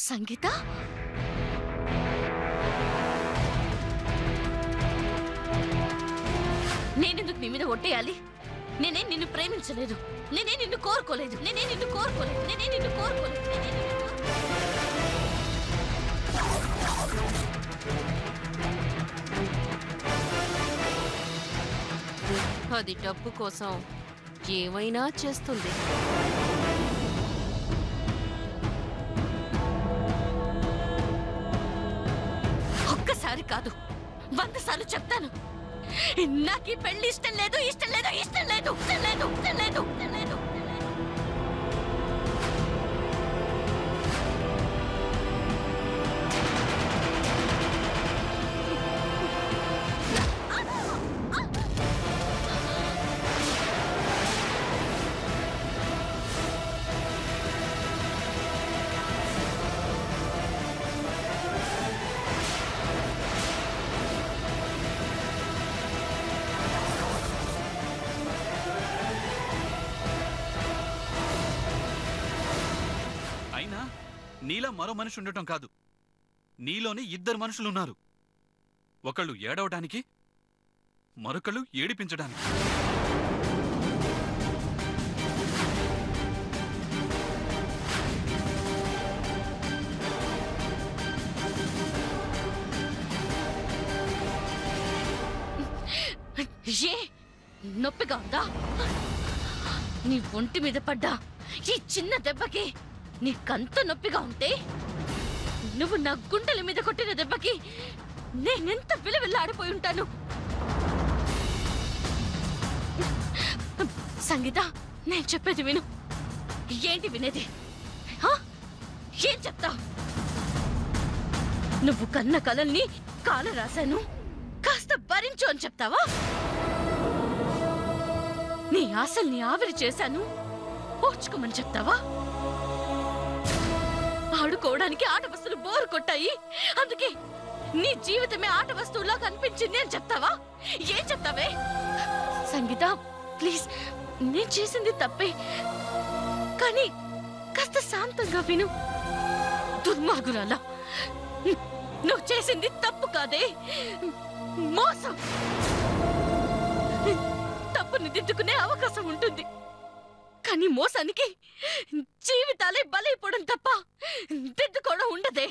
సంగీత నేనెందుకు నీ మీద ఒట్టేయాలి? నేనే నిన్ను ప్రేమించలేదు, నేనే నిన్ను కోరుకోలేదు, నేనే నిన్ను కోరుకోలేదు, నేనే నిన్ను కోరుకోలేదు, నేనే నిన్ను అది డబ్బు కోసం ఏమైనా చేస్తుంది. ఒక్కసారి కాదు 100 సార్లు చెప్తాను, నాకు ఈ పెళ్లి ఇష్టం లేదు, ఇష్టం లేదు, ఇష్టం లేదు, ఇష్టం లేదు, ఇష్టం లేదు, ఇష్టం లేదు. నీలా మరో మనిషి ఉండటం కాదు, నీలోనే 2 మనుషులున్నారు. ఒకళ్ళు ఏడవడానికి, మరొకళ్ళు ఏడిపించడానికి. ఏ నొప్పిగా ఉందా? నీ ఒంటి మీద పడ్డా ఈ చిన్న దెబ్బకి నీకంత నొప్పిగా ఉంటే, నువ్వు నా గుండెల మీద కొట్టిన దెబ్బకి నేనెంత విలవిల్లాడిపోయి ఉంటాను. సంగీత, నేను చెప్పేది విను. ఏంటి వినేది? ఏం చెప్తావు? నువ్వు కన్న కలల్ని కాల రాశాను, కాస్త భరించు అని చెప్తావా? నీ ఆశల్ని ఆవిరి చేశాను, ఓర్చుకోమని చెప్తావా? ఆడుకోవడానికి ఆట వస్తువులు బోరు కొట్టాయి, అందుకే నీ జీవితమే ఆట వస్తువులా కనిపించింది అని చెప్తావా? ఏం చెప్తావే? సంగీత, ప్లీజ్, నేను చేసింది తప్పే, కానీ కాస్త శాంతంగా విను. దుర్మార్గురాలా, నువ్వు చేసింది తప్పు కాదే, మోసం. తప్పుని దిద్దుకునే అవకాశం ఉంటుంది, కానీ మోసానికి జీవితాలే బలైపోవడం తప్ప దిద్దుకోవడం ఉండదే.